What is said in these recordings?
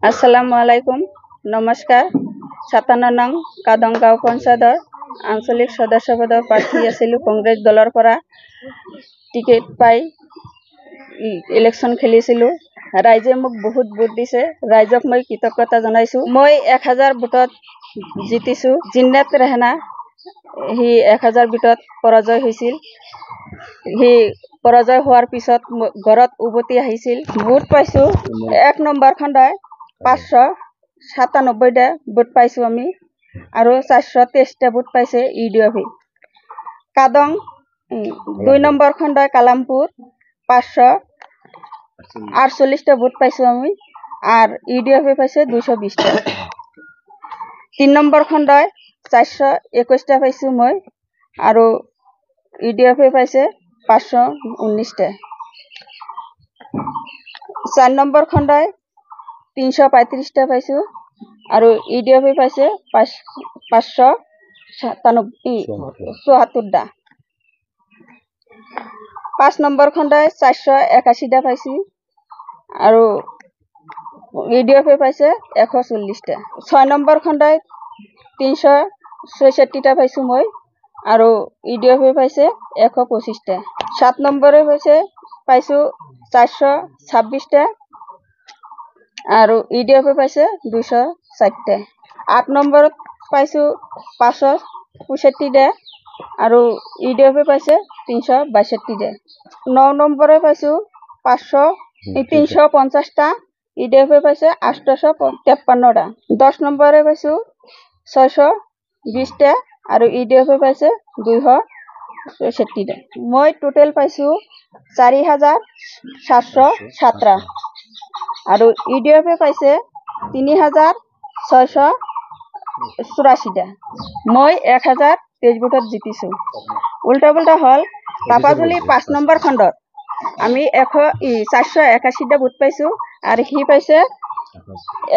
আসসালামু আলাইকুম নমস্কাৰ ৫৭ নং কাদং গাঁও পঞ্চায়তৰ আঞ্চলিক সদস্য পদৰ প্ৰাৰ্থী আছিলোঁ কংগ্ৰেছ দলৰ পৰা টিকেট পাই ইলেকশ্যন খেলিছিলোঁ ৰাইজে মোক বহুত ভোট দিছে ৰাইজক মই কৃতজ্ঞতা জনাইছোঁ মই 1000 ভোটত জিতিছোঁ জিন্নাত ৰেহনা হি 1000 ভোটত পৰাজয় হৈছিল হি পৰাজয় হোৱাৰ পিছত ঘৰত উভতি আহিছিল ভোট পাইছোঁ 1 নম্বৰ খণ্ডাই 597টা ভোট পাইছোঁ আমি আৰু 423টা ভোট পাইছে IDF Kadong 2 number খণ্ডাই Kalampur 548টা vote পাইছোঁ আমি আৰ ইডিএফ পাইছে 220টা 3 নম্বৰ খণ্ডাই 421টা পাইছোঁ মই আৰু ইডিএফ পাইছে 519টা 4 নম্বৰ খণ্ডাই 335টা পাইছোঁ আৰু ইডিএফ পাইছে 574টা 5 নম্বৰ খণ্ডাই 481টা পাইছোঁ আৰু ইডিএফ পাইছে 140টা 6 নম্বৰ খণ্ডাই 366টা পাইছোঁ মই আৰু ইডিএফ পাইছে 125টা 7 নম্বৰে হৈছে পাইছোঁ 426টা আৰু ইডিএফ পাইছে 260টা 8 নম্বৰত পাইছোঁ 565টা আৰু ইডিএফ পাইছে 362টা 9 নম্বৰে পাইছোঁ 350টা ইডিএফ পাইছে 853টা 10 নম্বৰে পাইছোঁ 620টা আৰু ইডিএফ পাইছে 266টা মই টোটাল পাইছোঁ 4717টা আৰু ইডিএফ পাইছে 3684টা মই 1023 ভোটত জিতিছোঁ উল্টা পুল্টা হল পাপাজুলি 5 নম্বৰ খণ্ডত আমি 481টা ভোট পাইছোঁ আৰু হি পাইছে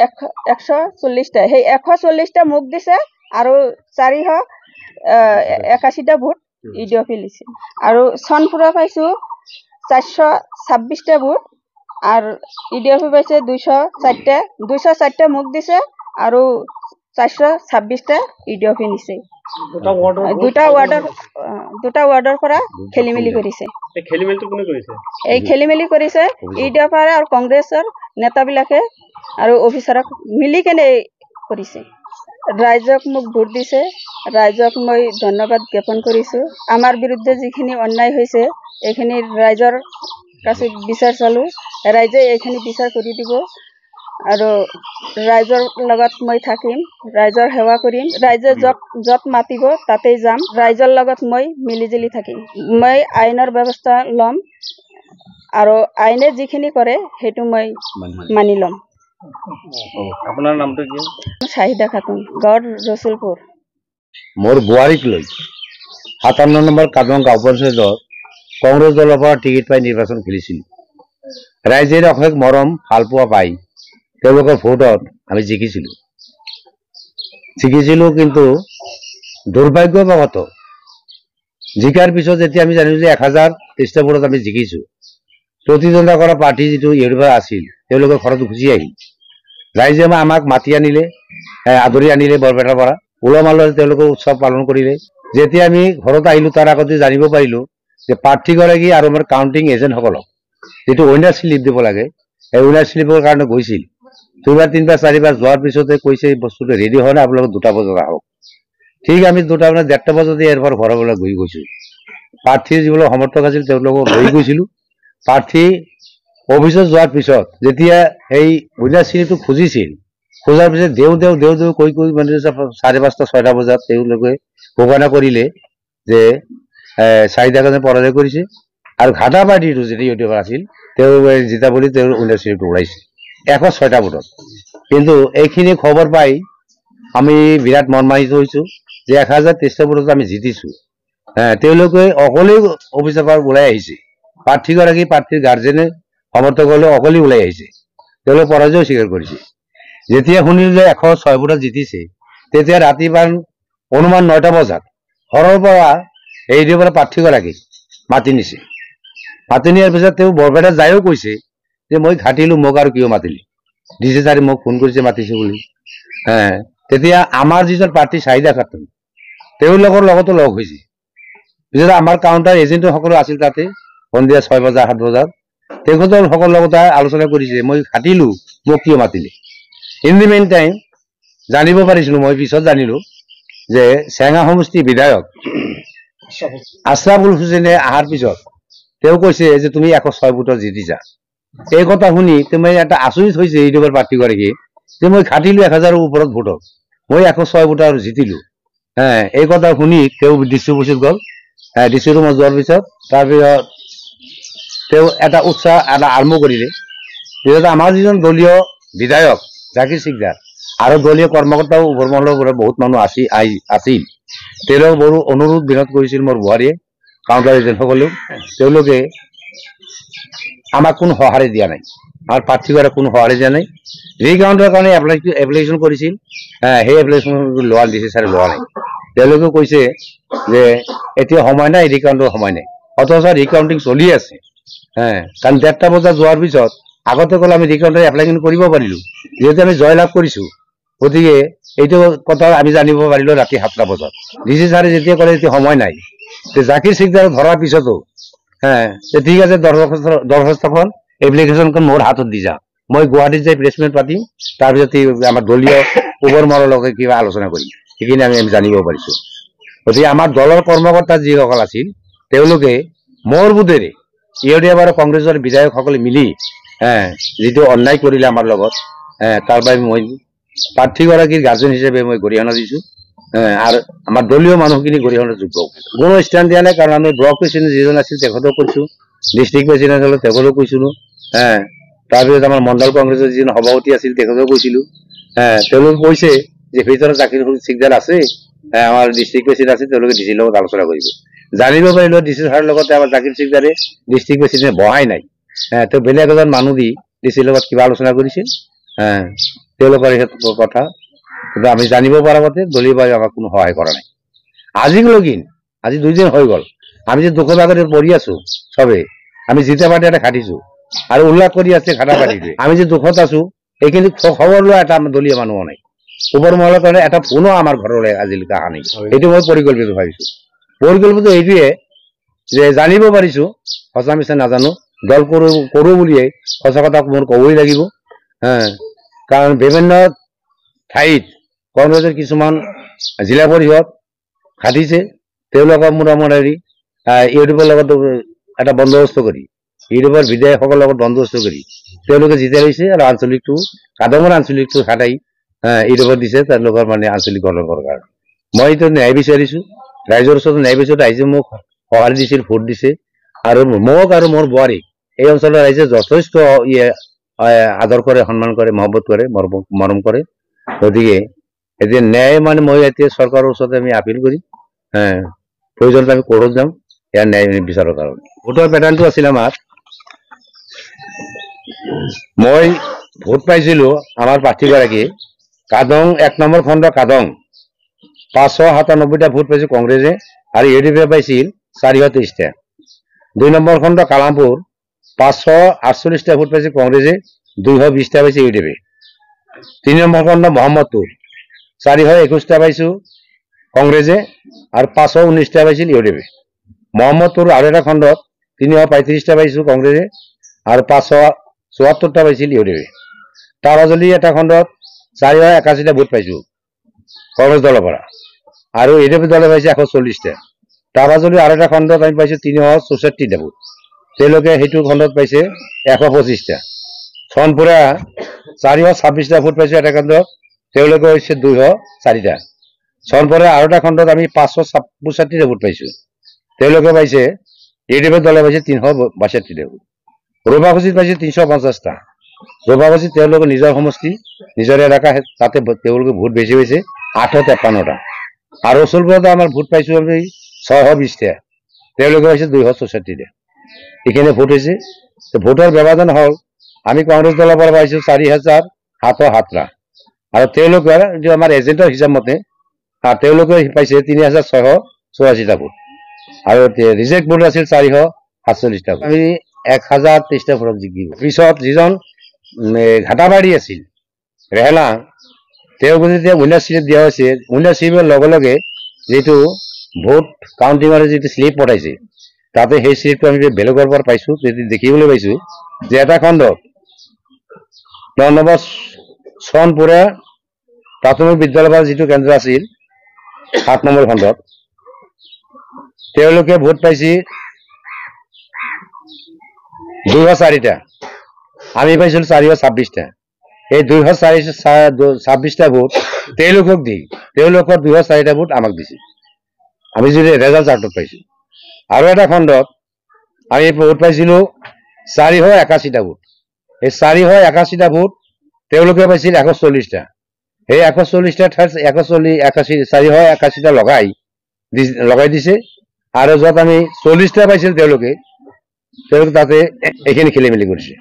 140টা সেই 140টা মোক দিছে আৰু 481টা ভোট ইডিএফ লৈছে আৰু সনপুৰা পাইছোঁ 426টা ভোট আৰু ইডিএফ পাইছে 260টা মোক দিছে আৰু 426টা ইডিএফ নিছে দুটা ওয়াৰ্ডৰ পৰা খেলিমেলি কৰিছে এই খেলিমেলি কৰিছে ইডিএফ আৰু কংগ্ৰেছৰ নেতাবিলাকে আৰু অফিচাৰক মিলি কেনে কৰিছে ৰাইজক মোক ভোট দিছে ৰাইজক মই ধন্যবাদ জ্ঞাপন কৰিছোঁ আমাৰ বিৰুদ্ধে যিখিনি অন্যায় হৈছে এইখিনি ৰাইজৰ কাছে বিচাৰ চালো ৰাইজে এইখিনি বিচাৰ কৰি দিব আৰু ৰাইজৰ লগত মই থাকিম ৰাইজৰ সেৱা কৰিম ৰাইজে যত মাতিব তাতেই যাম ৰাইজৰ লগত মই মিলিজুলি থাকিম মই আইনৰ ব্যৱস্থা লম আৰু আইনে যিখিনি কৰে সেইটো মই মানি লম আপোনাৰ নামটো কি শাহিদা খাতুন গড় ৰসুলপুৰ মোৰ বুৱাৰীক লৈ 57 নম্বৰ কাদং গাঁও পঞ্চায়তৰ কংগ্ৰেছ দলৰ পৰা টিকেট পাই নিৰ্বাচন খেলিছিল ৰাইজে অশেষ মৰম ভালপোৱা পাই তেওঁলোকৰ ভোটত আমি জিকিছিলোঁ কিন্তু দুৰ্ভাগ্যবশত জিকাৰ পিছত যেতিয়া আমি জানিলোঁ যে 1023টা ভোটত আমি জিকিছোঁ প্ৰতিদ্বন্দ্বিতা কৰা পাৰ্টি যিটো ইউৰোপৰ আছিল তেওঁলোকৰ ঘৰত গুচি আহিল ৰাইজে আমাক মাতি আনিলে আদৰি আনিলে বৰপেটাৰ পৰা উলহ মালহেৰে তেওঁলোকে উৎসৱ পালন কৰিলে যেতিয়া আমি ঘৰত আহিলোঁ তাৰ আগতে জানিব পাৰিলোঁ যে প্ৰাৰ্থীগৰাকী আৰু আমাৰ কাউণ্টিং এজেণ্টসকলক যিটো উইনাৰ শ্লিপ দিব লাগে এই উইনাৰ শ্লিপৰ কাৰণে গৈছিল 2বাৰ 3বাৰ 4বাৰ যোৱাৰ পিছতে কৈছে এই বস্তুটো ৰেডি হয় না আপোনালোক 2টা বজাত আহক ঠিক আমি 2টা মানে 1:30 বজাতে ইয়াৰ পৰা ঘৰলৈ গৈ গৈছোঁ প্ৰাৰ্থীৰ যিবিলাক সমৰ্থক আছিল তেওঁলোকক লৈ গৈছিলোঁ প্ৰাৰ্থী অফিচত যোৱাৰ পিছত যেতিয়া এই উইনাৰ শ্লিপটো খুজিছিল খোজাৰ পিছত দেউ কৈ মানে 5:30 6টা বজাত তেওঁলোকে ঘোষণা কৰিলে যে চাহিদা কাৰণে পৰাজয় কৰিছে আৰু ঘাটা পাৰ্টিটো যিটো ইউটিউবাৰ আছিল তেওঁ জিতা বুলি তেওঁ উইনাৰ শ্লিপটো ওলাইছে 106টা ভোটত কিন্তু এইখিনি খবৰ পাই আমি বিৰাট মনমানিত হৈছোঁ যে 1023টা ভোটত আমি জিতিছোঁ তেওঁলোকে অকলেই অফিচৰ পৰা ওলাই আহিছে প্ৰাৰ্থীগৰাকী প্ৰাৰ্থীৰ গাৰ্জেনে সমৰ্থকসকলে অকলেই ওলাই আহিছে তেওঁলোকে পৰাজয় স্বীকাৰ কৰিছে যেতিয়া শুনিলোঁ যে 106 ভোটত জিতিছে তেতিয়া ৰাতিপুৱা অনুমান 9টা বজাত ঘৰৰ পৰা এই পৰা প্ৰাৰ্থীগৰাকীক মাতি নিছে মাতি নিয়াৰ পিছত তেওঁ বৰপেটা যায়ো কৈছে যে মই ঘাটিলোঁ মোক আৰু কিয় মাতিলি ডিচি ছাৰে মোক ফোন কৰিছে মাতিছে বুলি তেতিয়া আমাৰ যিজন প্ৰাৰ্থী চাহিদা খাতুন তেওঁলোকৰ লগতো লগ হৈছে পিছত আমাৰ কাউণ্টাৰ এজেণ্টো সকলো আছিল তাতে সন্ধিয়া 6 বজা 7 বজাত তেখেতৰ সকলৰ লগত আলোচনা কৰিছে মই খাটিলো মোক কিয় মাতিলে ইন দি মেইন টাইম জানিব পাৰিছিলো মই পিছত জানিলো যে চেঙা সমষ্টি বিধায়ক আশৰাফুল হুছেইনে আহাৰ পিছত তেওঁ কৈছে যে তুমি 106 ভোটত জিতিছা এই কথা শুনি তুমি এটা আচৰিত হৈছে ইউটিউবৰ প্ৰাৰ্থীগৰাকী যে মই খাটিলো 1000ৰ ওপৰত ভোটত মই 106 ভোটত জিতিলো এই কথা শুনি তেওঁ ডিস্ট্ৰিবিউচন গ'ল ডিচি ৰুমত যোৱাৰ পিছত তাৰপিছত তেওঁ এটা উৎসাহ এটা আৰম্ভ কৰিলে পিছত আমাৰ যিজন দলীয় বিধায়ক জাকিৰ সিকদাৰ আৰু দলীয় কৰ্মকৰ্তাও ওপৰমহলৰ পৰা বহুত মানুহ আছিল তেওঁলোক বহু অনুৰোধ বিনোধ কৰিছিল মোৰ বুঢ়াৰীয়ে কাউণ্টাৰ এজেণ্টসকলেও তেওঁলোকে আমাক কোনো সঁহাৰি দিয়া নাই আমাৰ প্ৰাৰ্থীগৰাকীক কোনো সঁহাৰি দিয়া নাই ৰিকাউণ্টৰ কাৰণে এপ্লিকেশ্যন কৰিছিল সেই এপ্লিকেশ্যন লোৱা ডিচি ছাৰে লোৱা নাই তেওঁলোকে কৈছে যে এতিয়া সময় নাই ৰিকাউণ্টৰ সময় নাই অথচ ৰিকাউণ্টিং চলি আছে কাৰণ 1:30 বজাত যোৱাৰ পিছত আগতে ক'লে আমি ৰিকাউণ্টৰ এপ্লিকেশ্যন কৰিব পাৰিলো যিহেতু আমি জয়লাভ কৰিছো গতিকে এইটো কথা আমি জানিব পাৰিলো ৰাতি 7টা বজাত ডিচি ছাৰে যেতিয়া ক'লে এতিয়া সময় নাই জাকিৰ সিকদাৰ ধৰাৰ পিছতো ঠিক আছে দৰখাস্তখন এপ্লিকেশ্যনখন মোৰ হাতত দি যা মই গুৱাহাটীত যাই প্ৰেছমেণ্ট পাতিম তাৰপিছত আমাৰ দলীয় ওপৰমহলৰ লগত কিবা আলোচনা কৰিম সেইখিনি আমি জানিব পাৰিছো গতিকে আমাৰ দলৰ কৰ্মকৰ্তা যিসকল আছিল তেওঁলোকে মোৰ বোধেৰে ইউডিএফ আৰু কংগ্ৰেছৰ বিধায়কসকলে মিলি যিটো অন্যায় কৰিলে আমাৰ লগত তাৰ বাবে মই প্ৰাৰ্থীগৰাকীৰ গাৰ্জেন হিচাপে মই গৰিহণা দিছো আৰু আমাৰ দলীয় মানুহখিনি গৰিহণা যোগ্য কোনো ষ্টেণ্ড দিয়া নাই কাৰণ আমি ব্লক প্ৰেচিডেণ্ট যিজন আছিল তেখেতক কৈছো ডিষ্ট্ৰিক্ট প্ৰেচিডেণ্ট হ'লে তেখেতক কৈছিলো তাৰপিছত আমাৰ মণ্ডল কংগ্ৰেছৰ যিজন সভাপতি আছিল তেখেতক কৈছিলো তেওঁলোকে কৈছে যে ভিতৰত জাকিৰ সিকদাৰ আছে আমাৰ ডিষ্ট্ৰিক্ট প্ৰেচিডেণ্ট আছে তেওঁলোকে ডিচিৰ লগত আলোচনা কৰিব জানিব পাৰিলো ডিচি ছাৰৰ লগতে আমাৰ জাকিৰ সিকদাৰে ডিষ্ট্ৰিক্ট প্ৰেচিডেণ্ট বহাই নাই তেওঁ বেলেগ এজন মানুহ দি ডিচিৰ লগত কিবা আলোচনা কৰিছিল তেওঁলোকৰ কথা কিন্তু আমি জানিব পৰা মতে দলীয়ভাৱে আমাক কোনো সহায় কৰা নাই আজি 2 দিন হৈ গ'ল আমি যে দুখৰ ভাগত পৰি আছো চবে আমি জিতা পাৰ্টি এটা খাটিছো আৰু উল্লেখ কৰি আছে খাটা পাৰ্টিটোৱে আমি যে দুখত আছো এইখিনি খবৰ লোৱা এটা আমাৰ দলীয় মানুহ নাই ওপৰমহলৰ কাৰণে এটা ফোনো আমাৰ ঘৰলৈ আজিলৈকে অহা নাই এইটো মই পৰিকল্পিত ভাবিছো পৰিকল্পিত এইটোৱে যে জানিব পাৰিছো সঁচা মিছা নাজানো দল কৰো বুলিয়ে সঁচা কথা মোৰ ক'বই লাগিব কাৰণ বিভিন্ন ঠাইত কংগ্ৰেছৰ কিছুমান জিলা পৰিষদ খাটিছে তেওঁলোকৰ মোটামুটি ইউটিউবৰ লগত এটা বন্দোবস্ত কৰি ইউটিউবৰ বিধায়কসকলৰ লগত বন্দোবস্ত কৰি তেওঁলোকে জিতাই লৈছে আৰু আঞ্চলিকটো কাদমৰ আঞ্চলিকটো খাটাই ইউটিউবত দিছে তেওঁলোকৰ মানে আঞ্চলিক গণকৰ কাৰণে মই এইটো ন্যায় বিচাৰিছো ৰাইজৰ ওচৰত ন্যায় বিচাৰিছো ৰাইজে মোক সঁহাৰি দিছিল ভোট দিছে আৰু মোক আৰু মোৰ বোৱাৰীক এই অঞ্চলৰ ৰাইজে যথেষ্ট আদৰ কৰে সন্মান কৰে মহব্বত কৰে মৰম কৰে গতিকে এতিয়া ন্যায় মানে মই এতিয়া চৰকাৰৰ ওচৰতে আমি আপিল কৰিম প্ৰয়োজনত আমি কোৰ্টত যাম ইয়াৰ ন্যায় বিচাৰৰ কাৰণে ভোটৰ পেটাৰ্ণটো আছিল আমাৰ মই ভোট পাইছিলো আমাৰ প্ৰাৰ্থীগৰাকীয়ে কাদং 1 নম্বৰ খণ্ড কাদং 597টা ভোট পাইছিল কংগ্ৰেছে আৰু ইউডিএফে পাইছিল 423টা 2 নম্বৰ খণ্ড কালামপুৰ 548টা ভোট পাইছিল কংগ্ৰেছে 220টা পাইছিল ইউডিএফে 3 নম্বৰ খণ্ড মহম্মদপুৰ 421টা পাইছো কংগ্ৰেছে আৰু 519টা পাইছিল ইউডিএফে মহম্মদপুৰ আৰু এটা খণ্ডত 335টা পাইছো কংগ্ৰেছে আৰু 574টা পাইছিল ইউডিএফে তাৰাজলি এটা খণ্ডত 481টা ভোট পাইছো কংগ্ৰেছ দলৰ পৰা আৰু ইউডিএফে দলে পাইছে 140টা তাৰাজলি আৰু এটা খণ্ডত আমি পাইছো 364টা ভোট তেওঁলোকে সেইটো খণ্ডত পাইছে 125টা চনপুৰা 426টা ভোট পাইছে এটা খণ্ডত তেওঁলোকে হৈছে 204টা চনপুৰা আৰু এটা খণ্ডত আমি 566টা ভোট পাইছো তেওঁলোকে পাইছে ইউডিএফে দলে পাইছে 362টা ভোট ৰূপাকুছিত পাইছে 350টা ৰূপাকুছিত তেওঁলোকে নিজৰ সমষ্টি নিজৰ এলেকা তাতে তেওঁলোকে ভোট বেছি পাইছে 853টা আৰু ৰসুলপুৰতো আমাৰ ভোট পাইছো আমি 620টা তেওঁলোকে পাইছে 264টা এইখিনি ভোট হৈছে ভোটৰ ব্যৱধান হ'ল আমি কংগ্ৰেছ দলৰ পৰা পাইছো 4707টা আৰু তেওঁলোকে যে আমাৰ এজেণ্টৰ হিচাপ মতে তেওঁলোকে পাইছে 3684টা ভোট আৰু ৰিজেক্ট ভোট আছিল 447টা আমি 1023টা ভোটত জিকিলো পিছত যিজন ঘাটাবাৰী আছিল ৰেহেলা তেওঁক যেতিয়া উইনাৰ শ্লিপ দিয়া হৈছে উইনাৰ শ্লিপৰ লগে লগে যিটো ভোট কাউণ্টিঙৰ যিটো শ্লিপ পঠাইছে তাতে সেই শ্লিপটো আমি বেলেগৰ পৰা পাইছো দেখিবলৈ পাইছো যে এটা খণ্ডত 9 নম্বৰ চনপুৰা প্ৰাথমিক বিদ্যালয়ৰ যিটো কেন্দ্ৰ আছিল 7 নম্বৰ খণ্ডত তেওঁলোকে ভোট পাইছে 204টা আমি পাইছিলো 426টা এই 226টা ভোট তেওঁলোকক দি তেওঁলোকৰ 204টা ভোট আমাক দিছে আমি যদি ৰেজাল্ট চাৰ্টত পাইছো আৰু এটা খণ্ডত আমি ভোট পাইছিলো 481টা ভোট এই 481টা ভোট তেওঁলোকে পাইছিল 140টা এই 140টা 481টা লগাই দিছে আৰু যত আমি 40টা পাইছিল তেওঁলোকে তাতে এইখিনি খেলি মেলি কৰিছে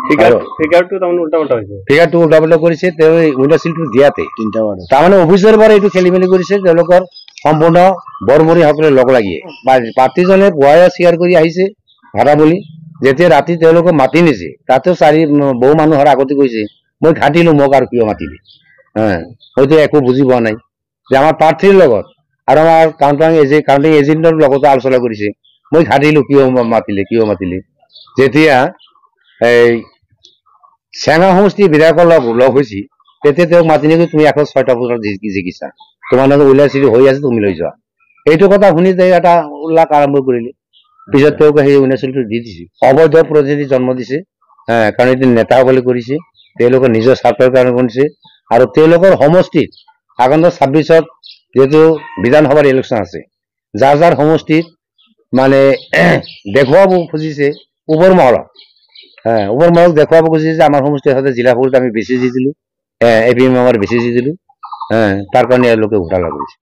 ফিগাৰটো উল্টা পাল্টা কৰিছে তেওঁ উইনাৰ শ্লিপটো দিয়াতে তাৰমানে অফিচৰ পৰা এইটো খেলি মেলি কৰিছে তেওঁলোকৰ সম্পূৰ্ণ বৰমৰীসকলে লগ লাগিয়ে পাৰ্টিজনে পুৱাই স্বীকাৰ কৰি আহিছে ভাড়া বুলি যেতিয়া ৰাতি তেওঁলোকক মাতি নিছে তাতেও বহু মানুহৰ আগতে কৈছে মই ঘাটিলো মোক আৰু কিয় মাতিলে হয়তো একো বুজি পোৱা নাই যে আমাৰ প্ৰাৰ্থীৰ লগত আৰু আমাৰ কাউণ্টিং এজেণ্টৰ লগতো আলোচনা কৰিছে মই ঘাটিলো কিয় মাতিলে যেতিয়া এই চেঙা সমষ্টি বিধায়কৰ লগ হৈছি তেতিয়া তেওঁক মাতি নিকি তুমি 106টা ভোটত জিকিছা তোমাৰ নাম উইনাৰ হৈ আছে তুমি লৈ যোৱা এইটো কথা শুনি এটা উল্লাস আৰম্ভ কৰিলে পিছত তেওঁক সেই উইনাৰ শ্লিপটো দি দিছে অবৈধ প্ৰতিনিধি জন্ম দিছে কাৰণ এইটো নেতাসকলে কৰিছে তেওঁলোকৰ নিজৰ স্বাৰ্থৰ কাৰণে কৰিছে আৰু তেওঁলোকৰ সমষ্টিত আগন্ত 26ত যেহেতু বিধানসভাৰ ইলেকশ্যন আছে যাৰ সমষ্টিত মানে দেখুৱাব খুজিছে ওপৰ মহলক দেখুৱাব খুজিছে যে আমাৰ সমষ্টিৰ সৈতে জিলা ফলত আমি বেছি দি দিলো এপিএম আমাৰ বেছি দি দিলো তাৰ কাৰণে এওঁলোকে ঘোটালা কৰিছে